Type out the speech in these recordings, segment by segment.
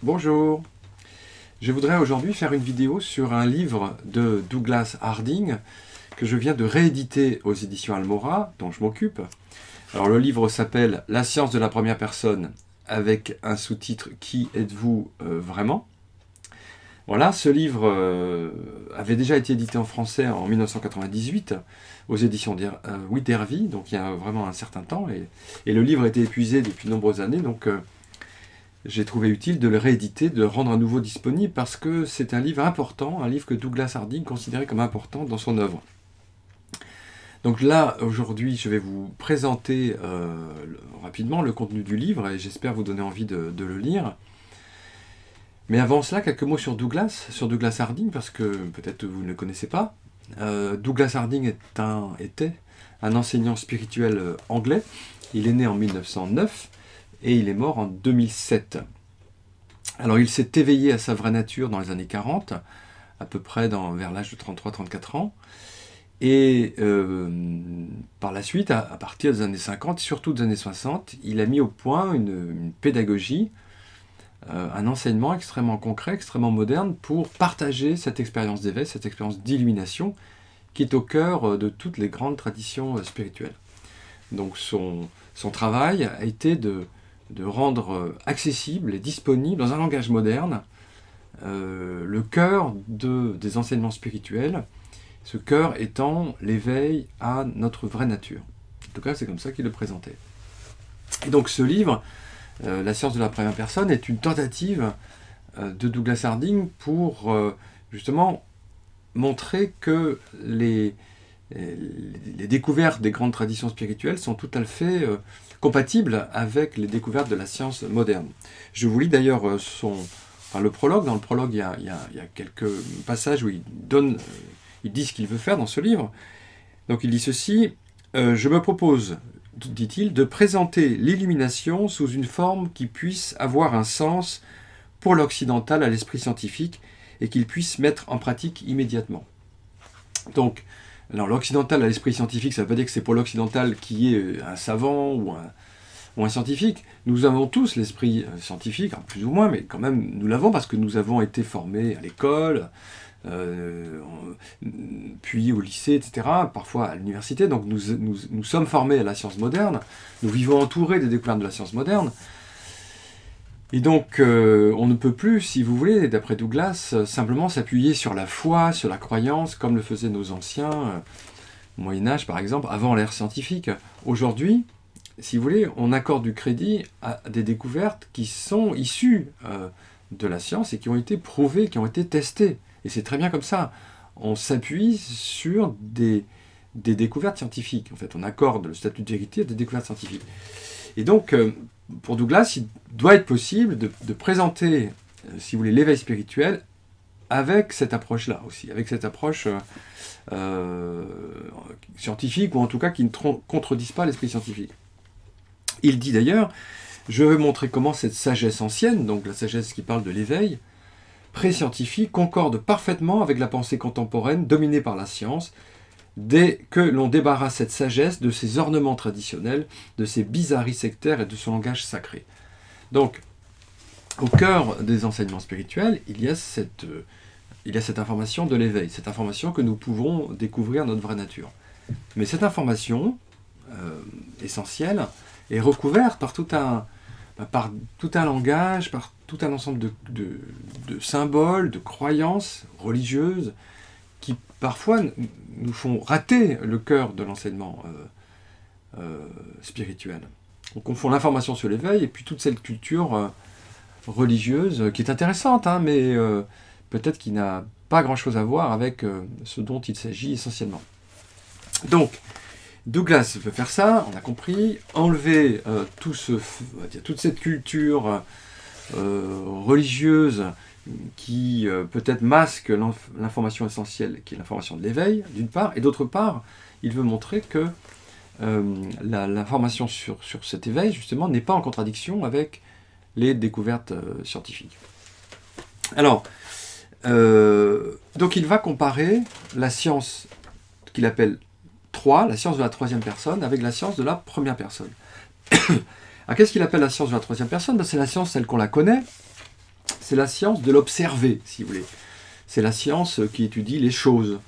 Bonjour, je voudrais aujourd'hui faire une vidéo sur un livre de Douglas Harding que je viens de rééditer aux éditions Almora, dont je m'occupe. Alors le livre s'appelle « La science de la première personne » avec un sous-titre « Qui êtes-vous vraiment ?» Voilà, ce livre avait déjà été édité en français en 1998 aux éditions Dervy, donc il y a vraiment un certain temps, et le livre a été épuisé depuis de nombreuses années, donc j'ai trouvé utile de le rééditer, de le rendre à nouveau disponible, parce que c'est un livre important, un livre que Douglas Harding considérait comme important dans son œuvre. Donc là, aujourd'hui, je vais vous présenter rapidement le contenu du livre, et j'espère vous donner envie de le lire. Mais avant cela, quelques mots sur Douglas Harding, parce que peut-être vous ne le connaissez pas. Douglas Harding était un enseignant spirituel anglais. Il est né en 1909 et il est mort en 2007. Alors il s'est éveillé à sa vraie nature dans les années 40, à peu près vers l'âge de 33-34 ans. Et par la suite, à partir des années 50, surtout des années 60, il a mis au point une pédagogie, un enseignement extrêmement concret, extrêmement moderne, pour partager cette expérience d'éveil, cette expérience d'illumination, qui est au cœur de toutes les grandes traditions spirituelles. Donc son travail a été de rendre accessible et disponible, dans un langage moderne, le cœur des enseignements spirituels, ce cœur étant l'éveil à notre vraie nature. En tout cas, c'est comme ça qu'il le présentait. Et donc ce livre, La science de la première personne, est une tentative de Douglas Harding pour justement montrer que les découvertes des grandes traditions spirituelles sont tout à fait compatibles avec les découvertes de la science moderne. Je vous lis d'ailleurs le prologue. Dans le prologue, il y a quelques passages où il dit ce qu'il veut faire dans ce livre. Donc il dit ceci: je me propose, dit-il, de présenter l'illumination sous une forme qui puisse avoir un sens pour l'occidental à l'esprit scientifique et qu'il puisse mettre en pratique immédiatement. Donc, alors l'occidental à l'esprit scientifique, ça ne veut pas dire que c'est pour l'occidental qui est un savant ou un scientifique. Nous avons tous l'esprit scientifique, plus ou moins, mais quand même nous l'avons parce que nous avons été formés à l'école, puis au lycée, etc., parfois à l'université. Donc nous sommes formés à la science moderne, nous vivons entourés des découvertes de la science moderne. Et donc, on ne peut plus, si vous voulez, d'après Douglas, simplement s'appuyer sur la foi, sur la croyance, comme le faisaient nos anciens, au Moyen-Âge par exemple, avant l'ère scientifique. Aujourd'hui, si vous voulez, on accorde du crédit à des découvertes qui sont issues de la science et qui ont été prouvées, qui ont été testées. Et c'est très bien comme ça. On s'appuie sur des découvertes scientifiques. En fait, on accorde le statut de vérité à des découvertes scientifiques. Et donc, pour Douglas, il doit être possible de présenter, si vous voulez, l'éveil spirituel avec cette approche-là aussi, avec cette approche scientifique, ou en tout cas qui ne contredise pas l'esprit scientifique. Il dit d'ailleurs: je veux montrer comment cette sagesse ancienne, donc la sagesse qui parle de l'éveil, pré-scientifique, concorde parfaitement avec la pensée contemporaine dominée par la science, dès que l'on débarrasse cette sagesse de ses ornements traditionnels, de ses bizarreries sectaires et de son langage sacré. Donc, au cœur des enseignements spirituels, il y a cette information de l'éveil, cette information que nous pouvons découvrir notre vraie nature. Mais cette information essentielle est recouverte par tout un langage, par tout un ensemble de symboles, de croyances religieuses, qui parfois nous font rater le cœur de l'enseignement spirituel. On confond l'information sur l'éveil et puis toute cette culture religieuse qui est intéressante, hein, mais peut-être qui n'a pas grand-chose à voir avec ce dont il s'agit essentiellement. Donc, Douglas veut faire ça, on a compris, enlever toute cette culture religieuse qui peut-être masque l'information essentielle, qui est l'information de l'éveil, d'une part, et d'autre part, il veut montrer que l'information sur cet éveil, justement, n'est pas en contradiction avec les découvertes scientifiques. Alors, donc il va comparer la science qu'il appelle 3, la science de la troisième personne, avec la science de la première personne. Alors qu'est-ce qu'il appelle la science de la troisième personne? C'est la science telle qu'on la connaît, c'est la science de l'observer, si vous voulez. C'est la science qui étudie les choses.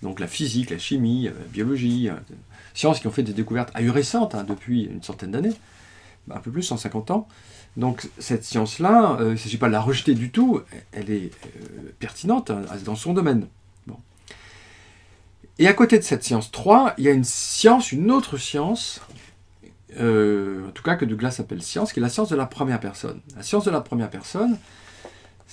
Donc la physique, la chimie, la biologie, sciences qui ont fait des découvertes ahurissantes depuis une centaine d'années, un peu plus, 150 ans. Donc cette science-là, il ne s'agit pas de la rejeter du tout, elle est pertinente dans son domaine. Bon. Et à côté de cette science 3, il y a une autre science, en tout cas que Douglas appelle science, qui est la science de la première personne. La science de la première personne,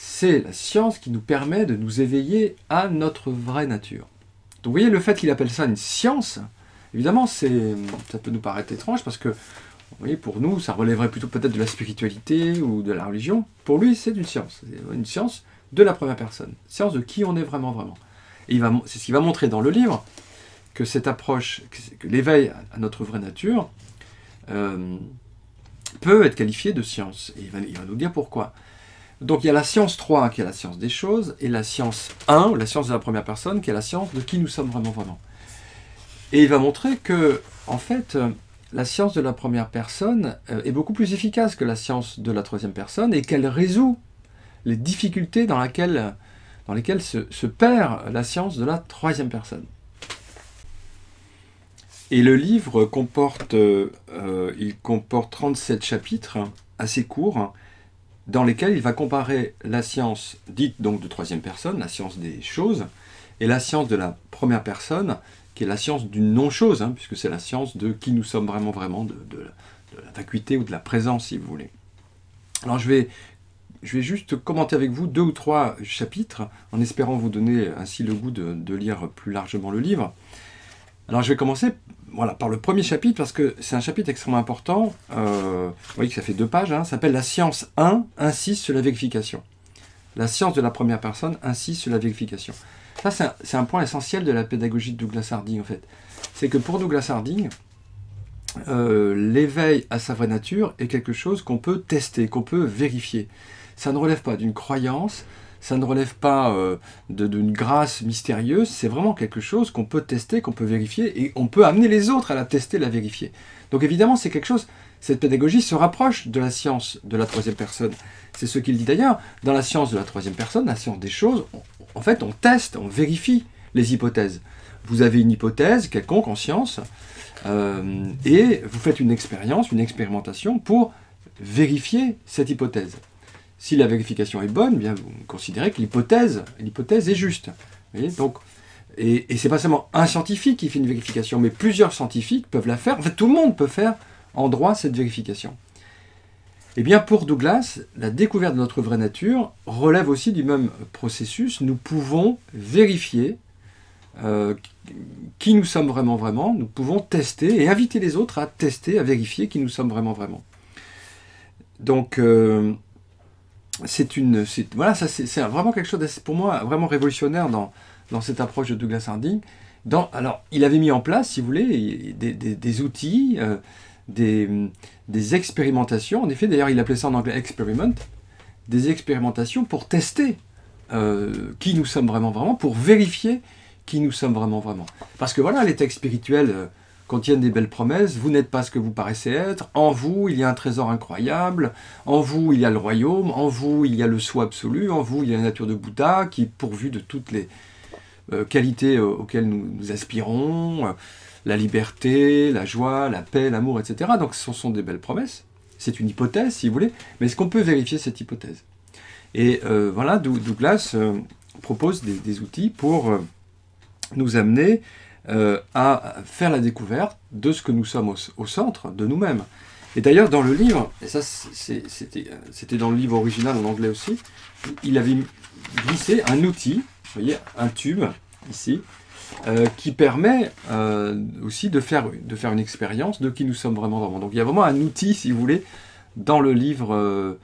c'est la science qui nous permet de nous éveiller à notre vraie nature. Donc vous voyez, le fait qu'il appelle ça une science, évidemment, ça peut nous paraître étrange, parce que, vous voyez, pour nous, ça relèverait plutôt peut-être de la spiritualité ou de la religion. Pour lui, c'est une science de la première personne, science de qui on est vraiment, vraiment. Et c'est ce qu'il va montrer dans le livre, que cette approche, que l'éveil à notre vraie nature, peut être qualifié de science. Et il va nous dire pourquoi. Donc il y a la science 3 qui est la science des choses, et la science 1, la science de la première personne, qui est la science de qui nous sommes vraiment, vraiment. Et il va montrer que, en fait, la science de la première personne est beaucoup plus efficace que la science de la troisième personne, et qu'elle résout les difficultés dans lesquelles se perd la science de la troisième personne. Et le livre comporte 37 chapitres assez courts, dans lesquels il va comparer la science dite donc de troisième personne, la science des choses, et la science de la première personne, qui est la science d'une non-chose, puisque c'est la science de qui nous sommes vraiment, vraiment, de la vacuité ou de la présence, si vous voulez. Alors je vais juste commenter avec vous 2 ou 3 chapitres, en espérant vous donner ainsi le goût de lire plus largement le livre. Alors je vais commencer par le premier chapitre, parce que c'est un chapitre extrêmement important. Vous voyez que ça fait 2 pages, ça s'appelle la science 1 insiste sur la vérification. La science de la première personne insiste sur la vérification. Ça, c'est un point essentiel de la pédagogie de Douglas Harding, en fait. C'est que pour Douglas Harding, l'éveil à sa vraie nature est quelque chose qu'on peut tester, qu'on peut vérifier. Ça ne relève pas d'une croyance, ça ne relève pas d'une grâce mystérieuse, c'est vraiment quelque chose qu'on peut tester, qu'on peut vérifier, et on peut amener les autres à la tester, la vérifier. Donc évidemment, c'est quelque chose, cette pédagogie se rapproche de la science de la troisième personne. C'est ce qu'il dit d'ailleurs, dans la science de la troisième personne, la science des choses, en fait, on teste, on vérifie les hypothèses. Vous avez une hypothèse quelconque en science, et vous faites une expérience, une expérimentation pour vérifier cette hypothèse. Si la vérification est bonne, bien vous considérez que l'hypothèse est juste. Vous voyez, donc, et c'est pas seulement un scientifique qui fait une vérification, mais plusieurs scientifiques peuvent la faire. En fait, tout le monde peut faire en droit cette vérification. Eh bien, pour Douglas, la découverte de notre vraie nature relève aussi du même processus. Nous pouvons vérifier qui nous sommes vraiment, vraiment. Nous pouvons tester et inviter les autres à tester, à vérifier qui nous sommes vraiment, vraiment. Donc, c'est vraiment quelque chose, pour moi, vraiment révolutionnaire dans cette approche de Douglas Harding. Alors, il avait mis en place, si vous voulez, des outils, des expérimentations. En effet, d'ailleurs, il appelait ça en anglais « experiment », des expérimentations pour tester qui nous sommes vraiment, vraiment, pour vérifier qui nous sommes vraiment, vraiment. Parce que voilà, les textes spirituels contiennent des belles promesses. Vous n'êtes pas ce que vous paraissez être. En vous, il y a un trésor incroyable. En vous, il y a le royaume. En vous, il y a le soi absolu. En vous, il y a la nature de Bouddha qui est pourvue de toutes les qualités auxquelles nous aspirons. La liberté, la joie, la paix, l'amour, etc. Donc ce sont des belles promesses. C'est une hypothèse, si vous voulez. Mais est-ce qu'on peut vérifier cette hypothèse? Et voilà, Douglas propose des outils pour nous amener à faire la découverte de ce que nous sommes au centre de nous-mêmes. Et d'ailleurs, dans le livre, et ça c'était dans le livre original en anglais aussi, il avait glissé un outil, vous voyez, un tube, ici, qui permet aussi de faire une expérience de qui nous sommes vraiment, vraiment. Donc il y a vraiment un outil, si vous voulez, dans le livre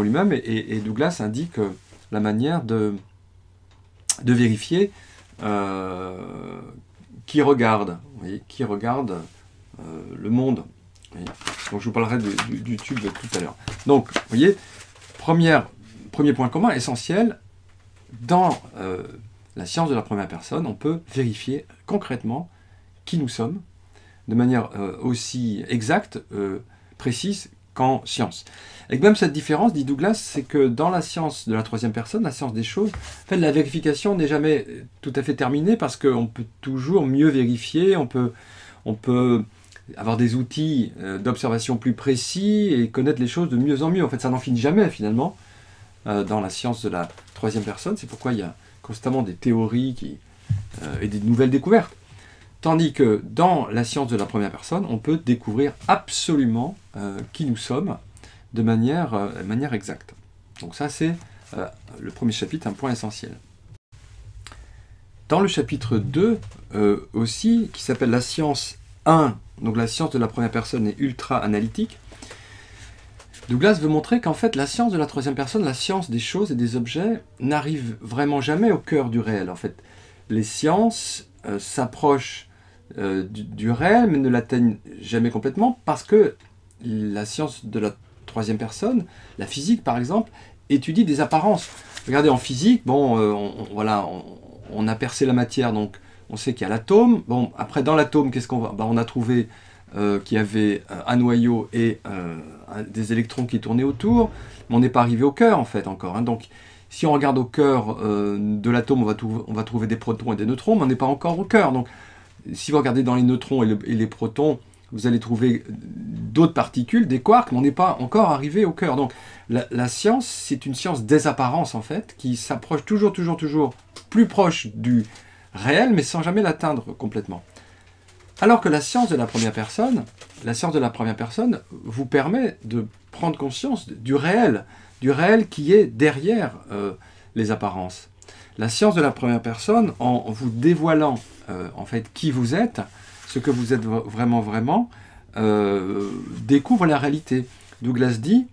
lui-même, et Douglas indique la manière de vérifier qui regarde, vous voyez, qui regarde le monde. Donc je vous parlerai du tube tout à l'heure. Donc, vous voyez, premier point commun, essentiel, dans la science de la première personne, on peut vérifier concrètement qui nous sommes, de manière aussi exacte, précise, qu'en science. Avec même cette différence, dit Douglas, c'est que dans la science de la troisième personne, la science des choses, en fait, la vérification n'est jamais tout à fait terminée parce qu'on peut toujours mieux vérifier, on peut avoir des outils d'observation plus précis et connaître les choses de mieux en mieux. En fait, ça n'en finit jamais, finalement, dans la science de la troisième personne. C'est pourquoi il y a constamment des théories et des nouvelles découvertes. Tandis que dans la science de la première personne, on peut découvrir absolument qui nous sommes de manière exacte. Donc ça, c'est le premier chapitre, un point essentiel. Dans le chapitre 2 aussi, qui s'appelle la science 1, donc la science de la première personne est ultra analytique, Douglas veut montrer qu'en fait, la science de la troisième personne, la science des choses et des objets, n'arrive vraiment jamais au cœur du réel. En fait, les sciences s'approchent du réel, mais ne l'atteignent jamais complètement, parce que la science de la troisième personne, la physique par exemple, étudie des apparences. Regardez, en physique, bon, on a percé la matière, donc on sait qu'il y a l'atome. Bon, après, dans l'atome, qu'est-ce qu'on voit? On a trouvé qu'il y avait un noyau et des électrons qui tournaient autour, mais on n'est pas arrivé au cœur, en fait, encore. Hein. Donc, si on regarde au cœur de l'atome, on va trouver des protons et des neutrons, mais on n'est pas encore au cœur. Donc, si vous regardez dans les neutrons et les protons, vous allez trouver d'autres particules, des quarks, mais on n'est pas encore arrivé au cœur. Donc, la science, c'est une science des apparences, en fait, qui s'approche toujours plus proche du réel, mais sans jamais l'atteindre complètement. Alors que la science de la première personne vous permet de prendre conscience du réel qui est derrière les apparences. La science de la première personne, en vous dévoilant en fait qui vous êtes, ce que vous êtes vraiment, découvre la réalité. Douglas dit,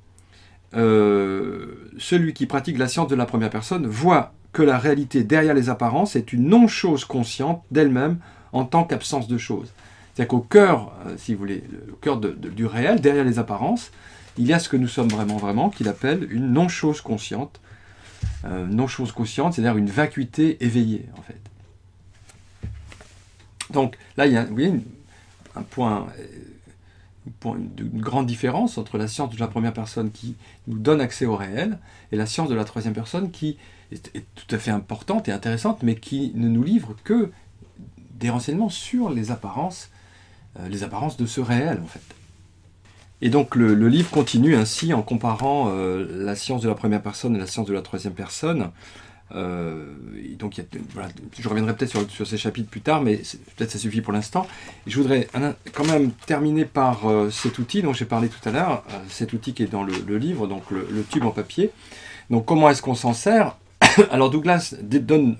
celui qui pratique la science de la première personne voit que la réalité derrière les apparences est une non-chose consciente d'elle-même en tant qu'absence de chose. C'est-à-dire qu'au cœur, si vous voulez, au cœur du réel, derrière les apparences, il y a ce que nous sommes vraiment, qu'il appelle une non-chose consciente. Non-chose consciente, c'est-à-dire une vacuité éveillée, en fait. Donc là, il y a, vous voyez, une grande différence entre la science de la première personne qui nous donne accès au réel et la science de la troisième personne qui est tout à fait importante et intéressante, mais qui ne nous livre que des renseignements sur les apparences de ce réel, en fait. Et donc le livre continue ainsi en comparant la science de la première personne et la science de la troisième personne. Et donc, voilà, je reviendrai peut-être sur ces chapitres plus tard, mais peut-être ça suffit pour l'instant. Et je voudrais quand même terminer par cet outil dont j'ai parlé tout à l'heure, cet outil qui est dans le livre, donc le tube en papier. Donc comment est-ce qu'on s'en sert? Alors Douglas donne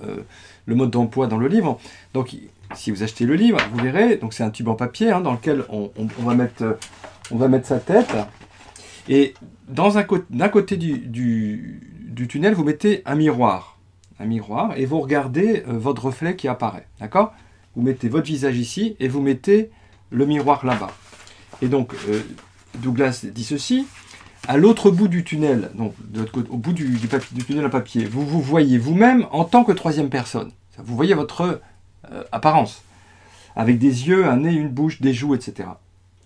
le mode d'emploi dans le livre. Donc si vous achetez le livre, vous verrez, donc c'est un tube en papier dans lequel on va mettre sa tête. Et d'un côté du tunnel, vous mettez un miroir, et vous regardez votre reflet qui apparaît, d'accord? Vous mettez votre visage ici, et vous mettez le miroir là-bas. Et donc, Douglas dit ceci, à l'autre bout du tunnel, donc de l'autre côté, au bout du tunnel à papier, vous vous voyez vous-même en tant que troisième personne. Vous voyez votre apparence, avec des yeux, un nez, une bouche, des joues, etc.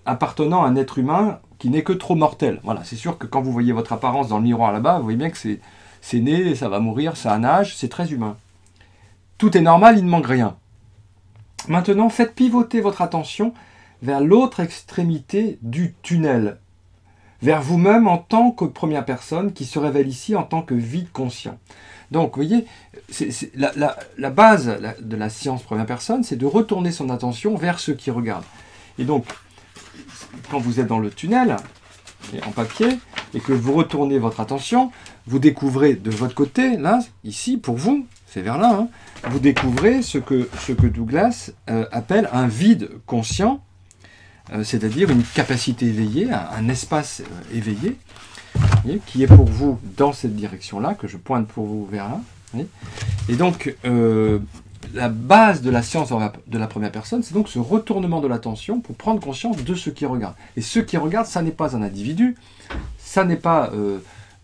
Appartenant à un être humain qui n'est que trop mortel. Voilà, c'est sûr que quand vous voyez votre apparence dans le miroir là-bas, vous voyez bien que c'est né, ça va mourir, ça a un âge, c'est très humain. Tout est normal, il ne manque rien. Maintenant, faites pivoter votre attention vers l'autre extrémité du tunnel, vers vous-même en tant que première personne qui se révèle ici en tant que vide conscient. Donc, vous voyez, la base de la science première personne, c'est de retourner son attention vers ceux qui regardent. Et donc, quand vous êtes dans le tunnel, en papier, et que vous retournez votre attention, vous découvrez de votre côté, là, ici, pour vous, c'est vers là, hein, vous découvrez ce que Douglas appelle un vide conscient, c'est-à-dire une capacité éveillée, un espace éveillé, voyez, qui est pour vous dans cette direction-là, que je pointe pour vous vers là. Voyez. Et donc, la base de la science de la première personne, c'est donc ce retournement de l'attention pour prendre conscience de ce qui regarde. Et ce qui regarde, ça n'est pas un individu, ça n'est pas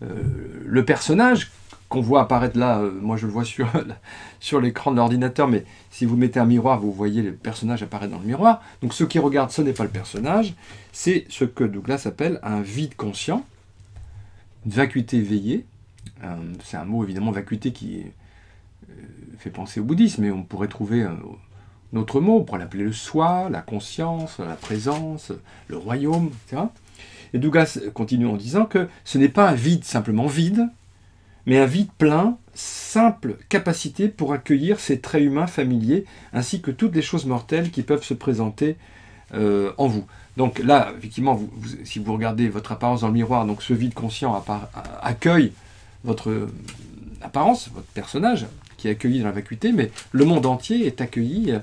le personnage qu'on voit apparaître là, moi je le vois sur l'écran de l'ordinateur, mais si vous mettez un miroir, vous voyez le personnage apparaître dans le miroir. Donc ce qui regarde, ce n'est pas le personnage, c'est ce que Douglas appelle un vide conscient, une vacuité éveillée. C'est un mot évidemment vacuité qui fait penser au bouddhisme, mais on pourrait trouver un autre mot, on pourrait l'appeler le soi, la conscience, la présence, le royaume, etc. Et Douglas continue en disant que ce n'est pas un vide simplement vide, mais un vide plein, simple capacité pour accueillir ces traits humains familiers, ainsi que toutes les choses mortelles qui peuvent se présenter en vous. Donc là, effectivement, si vous regardez votre apparence dans le miroir, donc ce vide conscient accueille votre apparence, votre personnage, qui est accueilli dans la vacuité, mais le monde entier est accueilli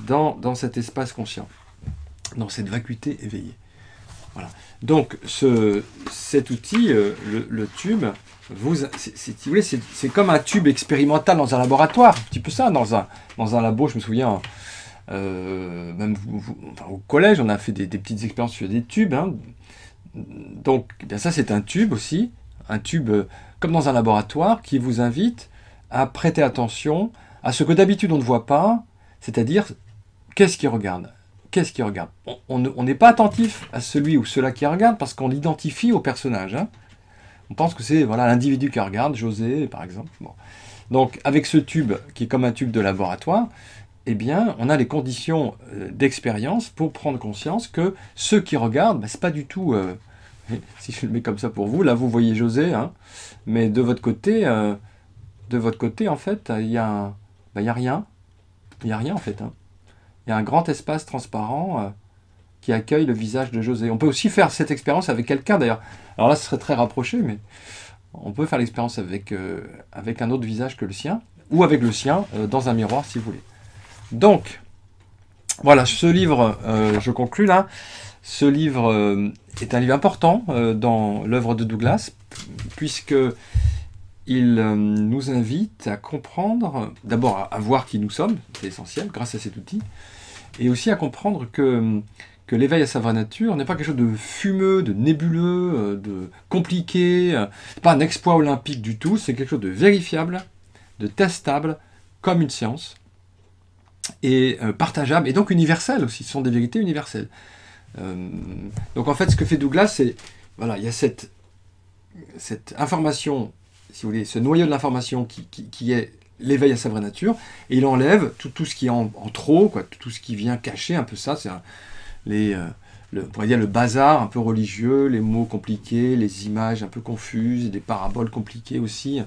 dans cet espace conscient, dans cette vacuité éveillée. Voilà. Donc cet outil, le tube, si vous voulez, c'est comme un tube expérimental dans un laboratoire, un petit peu ça, dans un labo, je me souviens, même au collège, on a fait des petites expériences sur des tubes. Hein. Donc bien ça c'est un tube aussi, un tube comme dans un laboratoire qui vous invite à prêter attention à ce que d'habitude on ne voit pas, c'est-à-dire qu'est-ce qui regarde. Qu'est-ce qui regarde? On n'est pas attentif à celui ou cela qui regarde parce qu'on l'identifie au personnage. Hein. On pense que c'est voilà, l'individu qui regarde, José par exemple. Bon. Donc avec ce tube qui est comme un tube de laboratoire, eh bien on a les conditions d'expérience pour prendre conscience que ceux qui regardent, ce n'est pas du tout... si je le mets comme ça pour vous, là vous voyez José, hein, mais de votre côté, en fait, il n'y a rien. Il n'y a rien en fait. Hein. Il y a un grand espace transparent qui accueille le visage de José. On peut aussi faire cette expérience avec quelqu'un d'ailleurs. Alors là, ce serait très rapproché, mais on peut faire l'expérience avec un autre visage que le sien, ou avec le sien dans un miroir si vous voulez. Donc, voilà, ce livre, je conclus là, ce livre est un livre important dans l'œuvre de Douglas, puisque il nous invite à comprendre, d'abord à voir qui nous sommes, c'est essentiel, grâce à cet outil, et aussi à comprendre que l'éveil à sa vraie nature n'est pas quelque chose de fumeux, de nébuleux, de compliqué, pas un exploit olympique du tout, c'est quelque chose de vérifiable, de testable, comme une science, et partageable, et donc universel aussi, ce sont des vérités universelles. Donc en fait, ce que fait Douglas, c'est, voilà, il y a cette information, si vous voulez, ce noyau de l'information qui est l'éveil à sa vraie nature, et il enlève tout ce qui est en trop, quoi, tout ce qui vient cacher un peu ça, c'est on pourrait dire le bazar un peu religieux, les mots compliqués, les images un peu confuses, des paraboles compliquées aussi,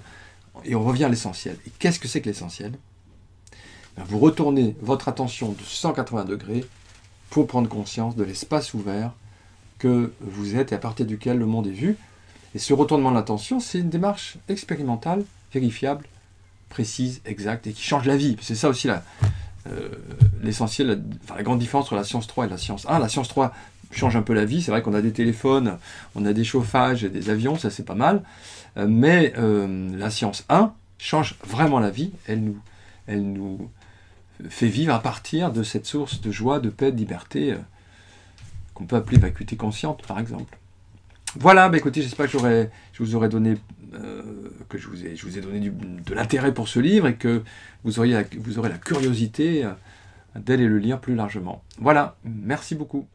et on revient à l'essentiel. Et qu'est-ce que c'est que l'essentiel? Vous retournez votre attention de 180 degrés pour prendre conscience de l'espace ouvert que vous êtes et à partir duquel le monde est vu. Et ce retournement de l'attention, c'est une démarche expérimentale, vérifiable, précise, exacte, et qui change la vie. C'est ça aussi l'essentiel, la grande différence entre la science 3 et la science 1. La science 3 change un peu la vie, c'est vrai qu'on a des téléphones, on a des chauffages et des avions, ça c'est pas mal, mais la science 1 change vraiment la vie, elle nous fait vivre à partir de cette source de joie, de paix, de liberté, qu'on peut appeler vacuité consciente, par exemple. Voilà, écoutez, j'espère que je vous aurai donné, que je vous ai donné de l'intérêt pour ce livre et que vous aurez la curiosité d'aller le lire plus largement. Voilà, merci beaucoup.